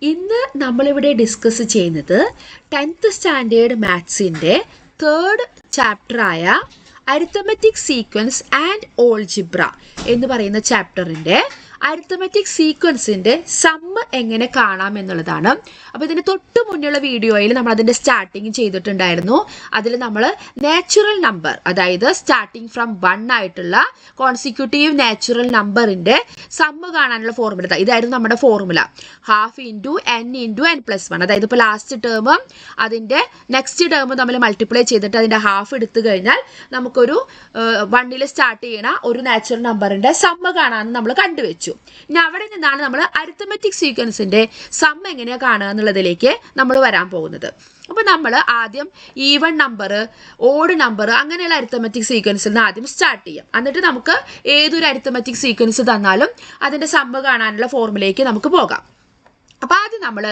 ഇന്ന് നമ്മളിവിടെ ഡിസ്കസ് ചെയ്യുന്നത് 10th സ്റ്റാൻഡേർഡ് മാത്സിൻ്റെ 3rd ചാപ്റ്ററായ അരിത്തമെറ്റിക് സീക്വൻസ് ആൻഡ് ഓൾജിബ്ര എന്ന് പറയുന്ന ചാപ്റ്ററിൻ്റെ അരിത്തമെറ്റിക് സീക്വൻസിൻ്റെ സമ്മ് എങ്ങനെ കാണാം എന്നുള്ളതാണ്. അപ്പോൾ ഇതിന് തൊട്ട് മുന്നുള്ള വീഡിയോയിൽ നമ്മൾ അതിൻ്റെ സ്റ്റാർട്ടിങ് ചെയ്തിട്ടുണ്ടായിരുന്നു. അതിൽ നമ്മൾ നാച്ചുറൽ നമ്പർ, അതായത് സ്റ്റാർട്ടിങ് ഫ്രം 1 ആയിട്ടുള്ള കോൺസിക്യൂട്ടീവ് നാച്ചുറൽ നമ്പറിൻ്റെ സമ്മ് കാണാനുള്ള ഫോർമുല ഇതായിരുന്നു നമ്മുടെ formula. Half into n into n+1, അതായത് ഇപ്പോൾ ലാസ്റ്റ് ടേമും അതിൻ്റെ നെക്സ്റ്റ് ടേമും തമ്മിൽ മൾട്ടിപ്ലൈ ചെയ്തിട്ട് അതിൻ്റെ ഹാഫ് എടുത്തു കഴിഞ്ഞാൽ നമുക്കൊരു 1ൽ സ്റ്റാർട്ട് ചെയ്യണ ഒരു നാച്ചുറൽ നമ്പറിൻ്റെ സമ്മ് കാണാമെന്ന് നമ്മൾ കണ്ടുവച്ചു. ഇനി അവിടെ നിന്നാണ് നമ്മൾ അരിത്തമെറ്റിക് സീക്വൻസിന്റെ സം എങ്ങനെയാണ് കാണുക എന്നുള്ളതിലേക്ക് നമ്മൾ വരാൻ പോകുന്നത്. അപ്പോൾ നമ്മൾ ആദ്യം ഈവൺ നമ്പർ, ഓഡ് നമ്പർ, അങ്ങനെയുള്ള അരിത്തമെറ്റിക് സീക്വൻസിൽ നിന്ന് ആദ്യം സ്റ്റാർട്ട് ചെയ്യാം. എന്നിട്ട് നമുക്ക് ഏതൊരു അരിത്തമെറ്റിക് സീക്വൻസ് തന്നാലും അതിന്റെ സമ്മ് കാണാനുള്ള ഫോർമുലയിലേക്ക് നമുക്ക് പോകാം. അപ്പോൾ ആദ്യം നമ്മൾ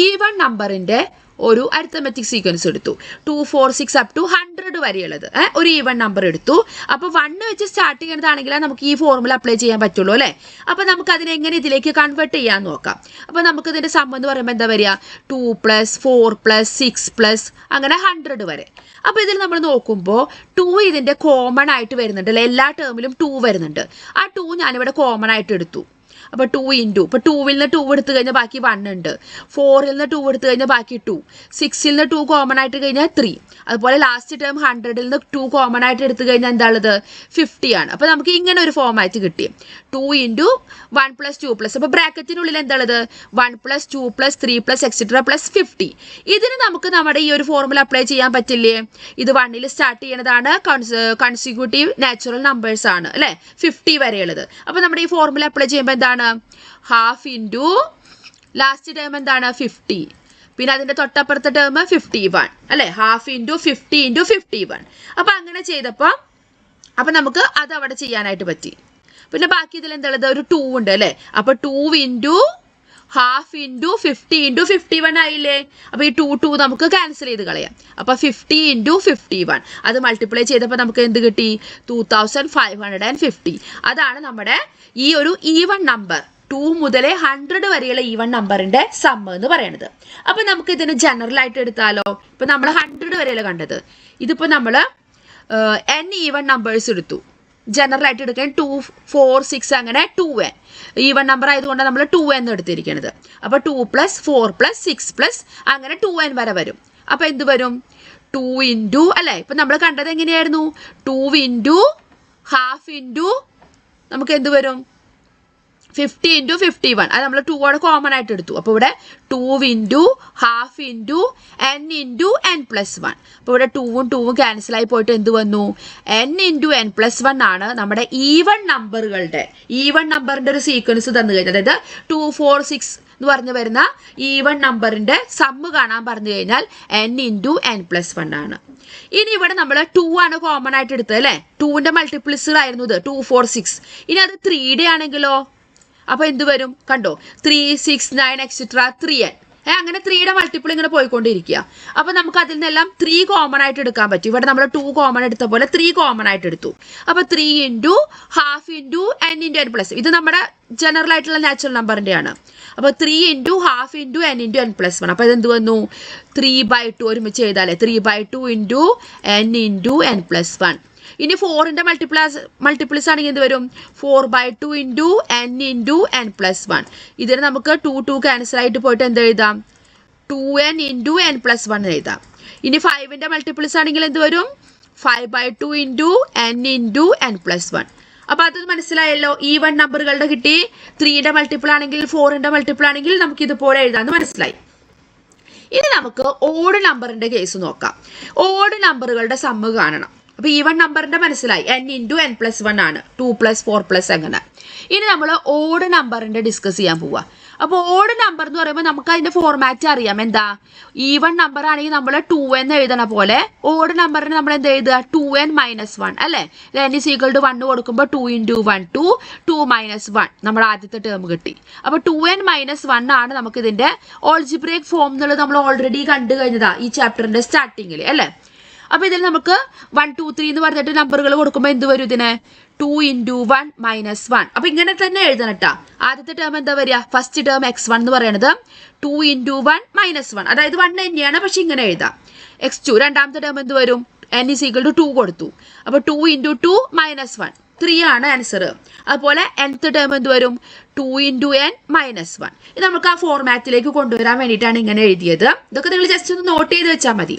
ഈവൺ നമ്പറിന്റെ ഒരു അരിത്തമെറ്റിക് സീക്വൻസ് എടുത്തു. 2, 4, 6 അപ് ടു 100 വരെയുള്ളത് ഒരു ഈവൺ നമ്പർ എടുത്തു. അപ്പോൾ 1 വെച്ച് സ്റ്റാർട്ട് ചെയ്യുന്നതാണെങ്കിൽ നമുക്ക് ഈ ഫോർമുല അപ്ലൈ ചെയ്യാൻ പറ്റുള്ളൂ അല്ലേ. അപ്പോൾ നമുക്ക് അതിനെ എങ്ങനെ ഇതിലേക്ക് കൺവേർട്ട് ചെയ്യാൻ നോക്കാം. അപ്പോൾ നമുക്ക് ഇതിൻ്റെ സം എന്ന് പറയുമ്പോൾ എന്താ വരിക? 2 + 4 + 6 അങ്ങനെ 100 വരെ. അപ്പോൾ ഇതിൽ നമ്മൾ നോക്കുമ്പോൾ 2 ഇതിൻ്റെ കോമൺ ആയിട്ട് വരുന്നുണ്ട് അല്ലേ. എല്ലാ ടേമിലും 2 വരുന്നുണ്ട്. ആ 2 ഞാനിവിടെ കോമൺ ആയിട്ട് എടുത്തു. അപ്പോൾ 2 ഇൻറ്റു, ഇപ്പോൾ 2ൽ നിന്ന് 2 എടുത്തു കഴിഞ്ഞാൽ ബാക്കി 1 ഉണ്ട്. 4ൽ നിന്ന് 2 എടുത്തു കഴിഞ്ഞാൽ ബാക്കി 2. 6ൽ നിന്ന് 2 കോമൺ ആയിട്ട് കഴിഞ്ഞാൽ 3. അതുപോലെ ലാസ്റ്റ് ടേം 100ൽ നിന്ന് 2 കോമൺ ആയിട്ട് എടുത്തു കഴിഞ്ഞാൽ എന്താണുള്ളത്? 50 ആണ്. അപ്പോൾ നമുക്ക് ഇങ്ങനെ ഒരു ഫോമാറ്റ് കിട്ടി. 2 ഇൻറ്റു 1 + 2 അപ്പോൾ ബ്രാക്കറ്റിനുള്ളിൽ എന്താണുള്ളത്? 1 + 2 + 3 + 50. ഇതിന് നമുക്ക് നമ്മുടെ ഈ ഒരു ഫോർമുല അപ്ലൈ ചെയ്യാൻ പറ്റില്ലേ? ഇത് 1ൽ സ്റ്റാർട്ട് ചെയ്യണതാണ്, കൺസിക്യൂട്ടീവ് നാച്ചുറൽ നമ്പേഴ്സ് ആണ് അല്ലേ, 50 വരെയുള്ളത്. അപ്പോൾ നമ്മുടെ ഈ ഫോർമുല അപ്ലൈ ചെയ്യുമ്പോൾ എന്താണ്? ഹാഫ് ഇൻറ്റു ലാസ്റ്റ് ടേം എന്താണ്? 50. പിന്നെ അതിൻ്റെ തൊട്ടപ്പുറത്തെ ടേം 51 അല്ലേ. Half into 50 into 51. അപ്പോൾ അങ്ങനെ ചെയ്തപ്പോൾ നമുക്ക് അത് അവിടെ ചെയ്യാനായിട്ട് പറ്റി. പിന്നെ ബാക്കി ഇതിൽ എന്താണുള്ളത്? ഒരു 2 ഉണ്ട് അല്ലേ. അപ്പോൾ 2 ഇൻറ്റു ഹാഫ് ഇൻറ്റു 50 ഇൻറ്റു 51 ആയില്ലേ. അപ്പോൾ ഈ 2 നമുക്ക് ക്യാൻസൽ ചെയ്ത് കളയാം. അപ്പോൾ 50 ഇൻറ്റു 51 അത് മൾട്ടിപ്ലൈ ചെയ്തപ്പോൾ നമുക്ക് എന്ത് കിട്ടി? 2550. അതാണ് നമ്മുടെ ഈ ഒരു ഈവൺ നമ്പർ 2 മുതൽ 100 വരെയുള്ള ഈവൺ നമ്പറിന്റെ സമ്മ് എന്ന് പറയുന്നത്. അപ്പോൾ നമുക്ക് ഇതിന് ജനറൽ ആയിട്ട് എടുത്താലോ? ഇപ്പൊ നമ്മൾ 100 വരെയല്ല കണ്ടത്. ഇതിപ്പോ നമ്മൾ n ഈവൺ നമ്പേഴ്സ് എടുത്തു. ജനറൽ ആയിട്ട് എടുക്കാൻ 2, 4, 6 അങ്ങനെ 2n ഈവൺ നമ്പർ ആയതുകൊണ്ട് നമ്മൾ 2n എടുത്തിരിക്കുന്നത്. അപ്പോൾ 2 + 4 + 6 അങ്ങനെ 2n വരെ വരും. അപ്പോൾ എന്ത് വരും? 2 ഇൻറ്റു അല്ലേ. ഇപ്പൊ നമ്മൾ കണ്ടത് എങ്ങനെയായിരുന്നു? 2 ഇൻറ്റു ഹാഫ് ഇൻറ്റു നമുക്ക് എന്ത് വരും? 50 ഇൻറ്റു 51. അത് നമ്മൾ 2 കോമൺ ആയിട്ട് എടുത്തു. അപ്പോൾ ഇവിടെ 2 into half into n into n+1. അപ്പോൾ ഇവിടെ 2ഉം 2ഉം ക്യാൻസൽ ആയി പോയിട്ട് എന്ത് വന്നു? n ഇൻറ്റു n+1 ആണ് നമ്മുടെ ഈവൺ നമ്പറിൻ്റെ ഒരു സീക്വൻസ് തന്നു കഴിഞ്ഞാൽ, അതായത് 2, 4, 6 എന്ന് പറഞ്ഞു വരുന്ന ഈവൺ നമ്പറിൻ്റെ സമ്മ് കാണാൻ പറഞ്ഞു കഴിഞ്ഞാൽ n ഇൻറ്റു n+1 ആണ്. ഇനി ഇവിടെ നമ്മൾ 2 ആണ് കോമൺ ആയിട്ട് എടുത്തത് അല്ലേ. 2ന്റെ മൾട്ടിപ്പിൾസുകളായിരുന്നു ഇത് 2, 4, 6. ഇനി അത് 3D ആണെങ്കിലോ? അപ്പോൾ എന്ത് വരും? കണ്ടോ, 3, 6, 9 എക്സെട്ര 3n. അങ്ങനെ 3യുടെ മൾട്ടിപ്പിൾ ഇങ്ങനെ പോയിക്കൊണ്ടിരിക്കുക. അപ്പോൾ നമുക്ക് അതിൽ നിന്നെല്ലാം 3 കോമൺ ആയിട്ട് എടുക്കാൻ പറ്റും. ഇവിടെ നമ്മൾ 2 കോമൺ എടുത്ത പോലെ 3 കോമൺ ആയിട്ട് എടുത്തു. അപ്പോൾ 3 into half into n into n+. ഇത് നമ്മുടെ ജനറൽ ആയിട്ടുള്ള നാച്ചുറൽ നമ്പറിൻ്റെ ആണ്. അപ്പോൾ 3 into half into n into n+1. അപ്പോൾ ഇതെന്ത് വന്നു? 3/2 ഒരുമിച്ച് ചെയ്താലേ 3/2 ഇൻറ്റു n ഇൻറ്റു n+1. ഇനി 4ന്റെ മൾട്ടിപ്പിൾസ് ആണെങ്കിൽ എന്ത് വരും? 4/2 ഇൻറ്റു n ഇൻറ്റു n+1. ഇതിന് നമുക്ക് 2 ക്യാൻസൽ ആയിട്ട് പോയിട്ട് എന്ത് എഴുതാം? 2n ഇൻറ്റു n+1 എഴുതാം. ഇനി 5ന്റെ മൾട്ടിപ്പിൾസ് ആണെങ്കിൽ എന്ത് വരും? 5/2 ഇൻറ്റു n ഇൻറ്റു n+1. അപ്പോൾ അത് മനസ്സിലായല്ലോ. ഈവൺ നമ്പറുകളുടെ കിട്ടി. 3ന്റെ മൾട്ടിപ്പിൾ ആണെങ്കിൽ 4ന്റെ മൾട്ടിപ്പിൾ ആണെങ്കിൽ നമുക്ക് ഇതുപോലെ എഴുതാമെന്ന് മനസ്സിലായി. ഇനി നമുക്ക് ഓഡ് നമ്പറിന്റെ കേസ് നോക്കാം. ഓഡ് നമ്പറുകളുടെ സമ്മ് കാണണം. അപ്പോൾ ഈവൺ നമ്പറിന്റെ മനസ്സിലായി, n ഇൻറ്റു n+1 ആണ്, 2 + 4 അങ്ങനെ. ഇനി നമ്മൾ ഓഡ് നമ്പറിന്റെ ഡിസ്കസ് ചെയ്യാൻ പോവുക. അപ്പോൾ ഓഡ് നമ്പർ എന്ന് പറയുമ്പോൾ നമുക്ക് അതിന്റെ ഫോർമാറ്റ് അറിയാം. എന്താ? ഈവൺ നമ്പർ ആണെങ്കിൽ നമ്മൾ 2n എഴുതണ പോലെ ഓഡ് നമ്പറിന് നമ്മൾ എന്ത് എഴുതുക? 2n - 1 അല്ലേ. n = 1 കൊടുക്കുമ്പോൾ 2 ഇൻറ്റു 1 2, 2 - 1 നമ്മുടെ ആദ്യത്തെ ടേം കിട്ടി. അപ്പോൾ 2n - 1 ആണ് നമുക്ക് ഇതിന്റെ ഓൾജിബ്രൈക് ഫോം എന്നുള്ളത് നമ്മൾ ഓൾറെഡി കണ്ടു കഴിഞ്ഞതാ ഈ ചാപ്റ്ററിന്റെ സ്റ്റാർട്ടിങ്ങിൽ അല്ലേ. അപ്പോൾ ഇതിൽ നമുക്ക് 1 2 3 എന്ന് പറഞ്ഞിട്ട് നമ്പറുകൾ കൊടുക്കുമ്പോൾ എന്ത് വരും ഇതിന് 2 × 1 - 1. അപ്പോൾ ഇങ്ങനെ തന്നെ എഴുതണം കേട്ടോ. ആദ്യത്തെ ടേം എന്താ വരിക, ഫസ്റ്റ് ടേം x1 എന്ന് പറയുന്നത് 2 × 1 - 1, അതായത് 1 തന്നെയാണ്, പക്ഷെ ഇങ്ങനെ എഴുതാം. x2 രണ്ടാമത്തെ ടേം എന്ത് വരും, n = 2 കൊടുത്തു, അപ്പോൾ 2 × 2 - 1, 3 ആണ് ആൻസർ. അതുപോലെ nth ടേം എന്ത് വരും, 2 × n - 1. ഇത് നമുക്ക് ആ ഫോർമാറ്റിലേക്ക് കൊണ്ടുവരാൻ വേണ്ടിയിട്ടാണ് ഇങ്ങനെ എഴുതിയത്. ഇതൊക്കെ നിങ്ങൾ ജസ്റ്റ് ഒന്ന് നോട്ട് ചെയ്ത് വെച്ചാൽ മതി.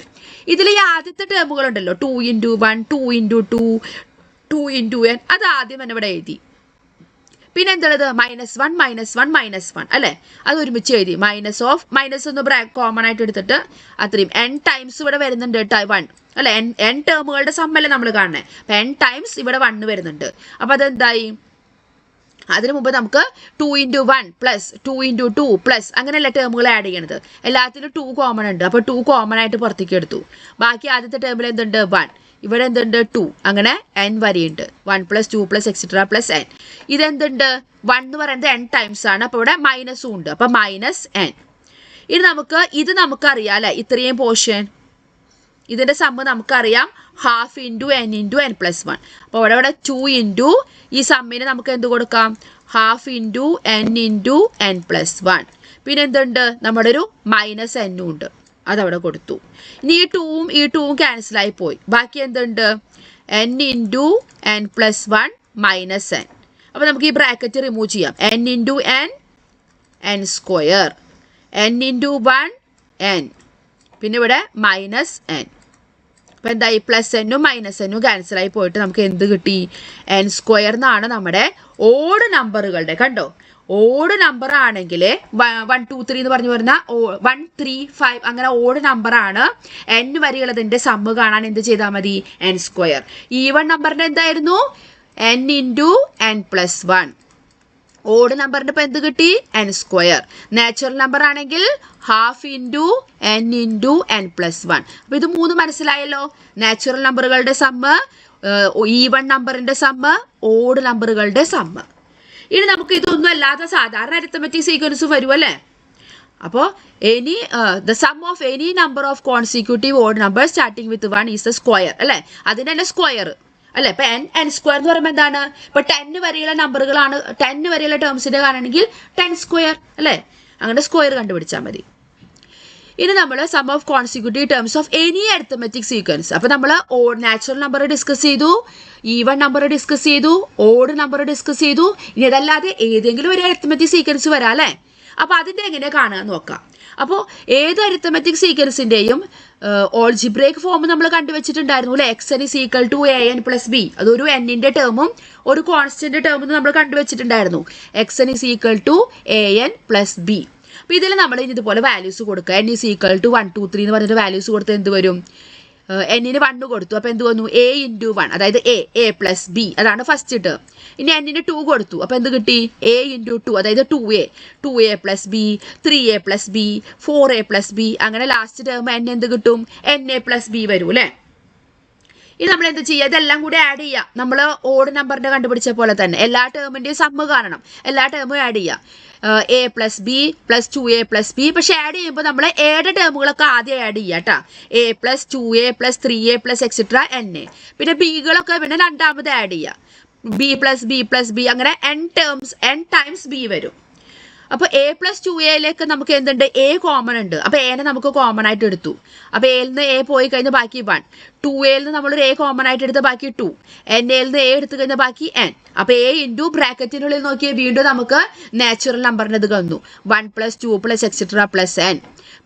ഇതിൽ ഈ ആദ്യത്തെ ടേമുകളുണ്ടല്ലോ 2 × 1, 2 × 2, 2 × n, അത് ആദ്യം തന്നെ ഇവിടെ എഴുതി. പിന്നെ എന്തുള്ളത്, -1 -1 -1 അല്ലേ, അത് ഒരുമിച്ച് എഴുതി. മൈനസ് ഒന്ന് കോമൺ ആയിട്ട് എടുത്തിട്ട് അത്രയും n ടൈംസ് ഇവിടെ വരുന്നുണ്ട് 1 അല്ലെ, n ടേമുകളുടെ സമ്മല്ലേ നമ്മൾ കാണണേ. അപ്പം n ടൈംസ് ഇവിടെ 1 വരുന്നുണ്ട്. അപ്പം അതെന്തായി, അതിനു മുമ്പ് നമുക്ക് 2 × 1 + 2 × 2 + അങ്ങനെയല്ല ടേമുകൾ ആഡ് ചെയ്യണത്. എല്ലാത്തിലും 2 കോമൺ ഉണ്ട്, അപ്പോൾ 2 കോമൺ ആയിട്ട് പുറത്തേക്ക് എടുത്തു. ബാക്കി ആദ്യത്തെ ടേമിൽ എന്തുണ്ട് 1, ഇവിടെ എന്തുണ്ട് 2, അങ്ങനെ n വരെയുണ്ട്. 1 + 2 + etc + n. ഇതെന്തുണ്ട് 1 എന്ന് പറയുന്നത് n ടൈംസ് ആണ്, അപ്പോൾ ഇവിടെ മൈനസും ഉണ്ട്, അപ്പം -n. ഇത് നമുക്കറിയാം അല്ലേ, ഇത്രയും പോർഷൻ ഇതിൻ്റെ സമ്മ് നമുക്കറിയാം, ½ × n × n + 1. അപ്പോൾ ഇവിടെ 2 × ഈ സമ്മിന് നമുക്ക് എന്ത് കൊടുക്കാം, ½ × n × n + 1. പിന്നെ എന്തുണ്ട്, നമ്മുടെ ഒരു -n ഉണ്ട്, അതവിടെ കൊടുത്തു. ഇനി ഈ 2ഉം ഈ 2ഉം ക്യാൻസലായി പോയി. ബാക്കി എന്തുണ്ട്, n × n + 1 -n. അപ്പോൾ നമുക്ക് ഈ ബ്രാക്കറ്റ് റിമൂവ് ചെയ്യാം. n × n, n², n × 1 n, പിന്നെ ഇവിടെ -n. അപ്പോൾ എന്തായി, +n-ഉം -n-ഉം ക്യാൻസലായി പോയിട്ട് നമുക്ക് എന്ത് കിട്ടി, n² എന്നാണ് നമ്മുടെ ഓഡ് നമ്പറുകളുടെ. കണ്ടോ, ഓഡ് നമ്പർ ആണെങ്കിൽ 1 2 3 എന്ന് പറഞ്ഞു വരുന്ന 1 3 5 അങ്ങനെ ഓഡ് നമ്പറാണ്. n വരെയുള്ളതിൻ്റെ സമ്മ് കാണാൻ എന്ത് ചെയ്താൽ മതി, n². ഈവൺ നമ്പറിൻ്റെ എന്തായിരുന്നു, n × n + 1. ഓഡ് നമ്പറിൻ്റെ ഇപ്പോൾ എന്ത് കിട്ടി, n². നാച്ചുറൽ നമ്പർ ആണെങ്കിൽ ½ × n × n + 1. അപ്പോൾ ഇത് 3 മനസ്സിലായല്ലോ. നാച്ചുറൽ നമ്പറുകളുടെ സമ്മ്, ഈവൺ നമ്പറിൻ്റെ സമ്മ്, ഓഡ് നമ്പറുകളുടെ സമ്മ്. ഇനി നമുക്ക് ഇതൊന്നും അല്ലാതെ സാധാരണ അരിത്തമെറ്റിക് സീക്വൻസ് വരും അല്ലേ. അപ്പോൾ the sum of any number of consecutive odd number starting with 1 is the square അല്ലേ, അതിൻ്റെ തന്നെ സ്ക്വയർ അല്ലേ. ഇപ്പം n² എന്ന് പറയുമ്പോൾ എന്താണ്, ഇപ്പോൾ 10 വരെയുള്ള നമ്പറുകളാണ്, 10 വരെയുള്ള ടേംസിൻ്റെ കാണണമെങ്കിൽ 10² അല്ലേ, അങ്ങനെ സ്ക്വയർ കണ്ടുപിടിച്ചാൽ മതി. ഇനി നമ്മൾ sum of consecutive terms of any arithmetic sequence. അപ്പോൾ നമ്മൾ നാച്ചുറൽ നമ്പർ ഡിസ്കസ് ചെയ്തു, ഈവൺ നമ്പർ ഡിസ്കസ് ചെയ്തു, ഓഡ് നമ്പർ ഡിസ്കസ് ചെയ്തു. ഇനി അതല്ലാതെ ഏതെങ്കിലും ഒരു അരിത്തമെറ്റിക് സീക്വൻസ് വരാം അല്ലേ. അപ്പോൾ അതിൻ്റെ എങ്ങനെ കാണുക നോക്കാം. അപ്പോൾ ഏത് അരിത്തമെറ്റിക് സീക്വൻസിൻ്റെയും ഓൾജിബ്രേക്ക് ഫോം നമ്മൾ കണ്ടുവച്ചിട്ടുണ്ടായിരുന്നു അല്ലേ. xn = an + b, അതൊരു n-ൻ്റെ ടേമും ഒരു കോൺസ്റ്റന്റ് ടേമും നമ്മൾ കണ്ടുവച്ചിട്ടുണ്ടായിരുന്നു. xn = an + b. അപ്പോൾ ഇതിൽ നമ്മൾ ഇനി ഇതുപോലെ വാല്യൂസ് കൊടുക്കുക. n = 1 2 3 എന്ന് പറഞ്ഞിട്ട് വാല്യൂസ് കൊടുത്ത് എന്ത് വരും, n-ന് 1 കൊടുത്തു, അപ്പോൾ എന്ത് വന്നു, a × 1, അതായത് a + b, അതാണ് ഫസ്റ്റ് ടേം. ഇനി n-ന് 2 കൊടുത്തു, അപ്പോൾ എന്ത് കിട്ടി, a × 2, അതായത് 2a + b, 3a + b, 4a + b, അങ്ങനെ ലാസ്റ്റ് ടേം n എന്ത് കിട്ടും, na + b വരും അല്ലേ. ഇത് നമ്മൾ എന്ത് ചെയ്യുക, ഇതെല്ലാം കൂടി ആഡ് ചെയ്യുക. നമ്മൾ ഓഡ് നമ്പറിൻ്റെ കണ്ടുപിടിച്ച പോലെ തന്നെ എല്ലാ ടേമിൻ്റെയും സമ്മ് കാണണം, എല്ലാ ടേമും ആഡ് ചെയ്യുക. a + b + 2a + b. പക്ഷെ ആഡ് ചെയ്യുമ്പോൾ നമ്മൾ എയുടെ ടേമുകളൊക്കെ ആദ്യം ആഡ് ചെയ്യുക കേട്ടോ. a + 2a + 3a + etc n. പിന്നെ ബികളൊക്കെ പിന്നെ രണ്ടാമത് ആഡ് ചെയ്യുക. b + b + b, അങ്ങനെ n ടൈംസ് b വരും. അപ്പോൾ a + 2a നമുക്ക് എന്തുണ്ട്, a കോമൺ ഉണ്ട്. അപ്പോൾ a-നെ നമുക്ക് കോമൺ ആയിട്ട് എടുത്തു. അപ്പോൾ a-ൽ നിന്ന് a പോയി കഴിഞ്ഞാൽ ബാക്കി 1. 2a-ൽ നിന്ന് നമ്മളൊരു a കോമൺ ആയിട്ട് എടുത്ത ബാക്കി 2. n-ൽ നിന്ന് a എടുത്തു കഴിഞ്ഞാൽ ബാക്കി n. അപ്പോൾ a × ബ്രാക്കറ്റിനുള്ളിൽ നോക്കിയാൽ വീണ്ടും നമുക്ക് നാച്ചുറൽ നമ്പറിൻ്റെ ഇത് വന്നു, 1 + 2 + etc + n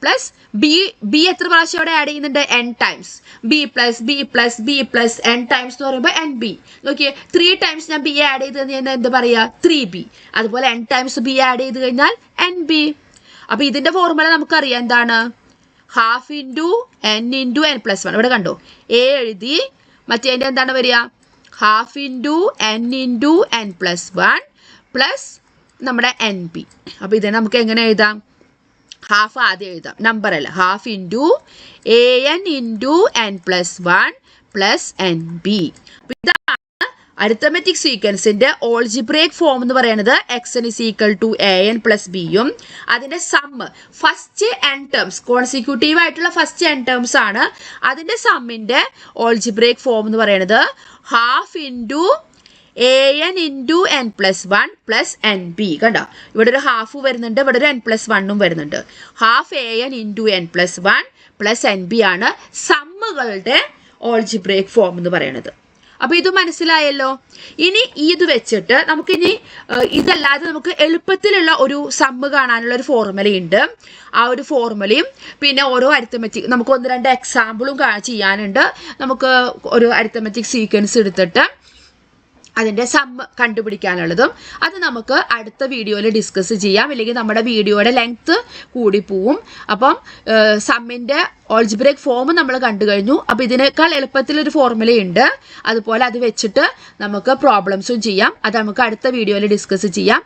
പ്ലസ് b എത്ര പ്രാവശ്യം അവിടെ ആഡ് ചെയ്യുന്നുണ്ട്, n times. b + b + b + n times എന്ന് പറയുമ്പോൾ nb. നോക്കിയേ, 3 ടൈംസ് ഞാൻ b ആഡ് ചെയ്ത് കഴിഞ്ഞാൽ എന്താ പറയുക, 3b. അതുപോലെ n ടൈംസ് b ആഡ് ചെയ്ത് കഴിഞ്ഞാൽ nb. അപ്പോൾ ഇതിൻ്റെ ഫോർമുല നമുക്കറിയാം എന്താണ്, ½ × n × n + 1. ഇവിടെ കണ്ടോ, a എഴുതി, മറ്റേ എന്താണ് വരിക, ½ × n × n + 1 പ്ലസ് നമ്മുടെ nb. അപ്പോൾ ഇതിനെ നമുക്ക് എങ്ങനെ എഴുതാം, ഹാഫ് ആദ്യം എഴുതാം, നമ്പർ അല്ല, ½ × an × n + 1 പ്ലസ് nb. ഇതാണ് അരിത്തമെറ്റിക് സീക്വൻസിന്റെ ഓൾജിബ്രേക്ക് ഫോം എന്ന് പറയുന്നത് xn is equal to an plus bയും അതിന്റെ sum first n terms consecutive ആയിട്ടുള്ള ഫസ്റ്റ് n ടേംസ് ആണ്. അതിന്റെ സമ്മിന്റെ ഓൾജിബ്രേക്ക് ഫോം എന്ന് പറയുന്നത് half into an into n plus 1 plus n b. കണ്ടോ, ഇവിടെ ഒരു ഹാഫ് വരുന്നുണ്ട്, ഇവിടെ ഒരു n പ്ലസ് 1ഉം വരുന്നുണ്ട്. Half an into n plus 1 plus n B ആണ് സമ്മുകളുടെ ഓൾജിബ്രേക്ക് ഫോം എന്ന് പറയുന്നത്. അപ്പോൾ ഇത് മനസ്സിലായല്ലോ. ഇനി ഇത് വെച്ചിട്ട് നമുക്കിനി ഇതല്ലാതെ നമുക്ക് എളുപ്പത്തിലുള്ള ഒരു സമ്മ് കാണാനുള്ള ഒരു ഫോർമുലയുണ്ട്. ആ ഒരു ഫോർമുലയും പിന്നെ ഓരോ അരിത്തമെറ്റിക് നമുക്ക് 1-2 എക്സാമ്പിളും ചെയ്യാനുണ്ട്. നമുക്ക് ഒരു അരിത്തമെറ്റിക് സീക്വൻസ് എടുത്തിട്ട് അതിൻ്റെ സമ്മ് കണ്ടുപിടിക്കാനുള്ളതും അത് നമുക്ക് അടുത്ത വീഡിയോയിൽ ഡിസ്കസ് ചെയ്യാം. ഇല്ലെങ്കിൽ നമ്മുടെ വീഡിയോയുടെ ലെങ്ത്ത് കൂടി പോവും. അപ്പം സമ്മിൻ്റെ ഓൾജിബ്രേക്ക് ഫോം നമ്മൾ കണ്ടു കഴിഞ്ഞു. അപ്പോൾ ഇതിനേക്കാൾ എളുപ്പത്തിലൊരു ഫോർമുലയുണ്ട്. അതുപോലെ അത് വെച്ചിട്ട് നമുക്ക് പ്രോബ്ലംസും ചെയ്യാം. അത് നമുക്ക് അടുത്ത വീഡിയോയിൽ ഡിസ്കസ് ചെയ്യാം.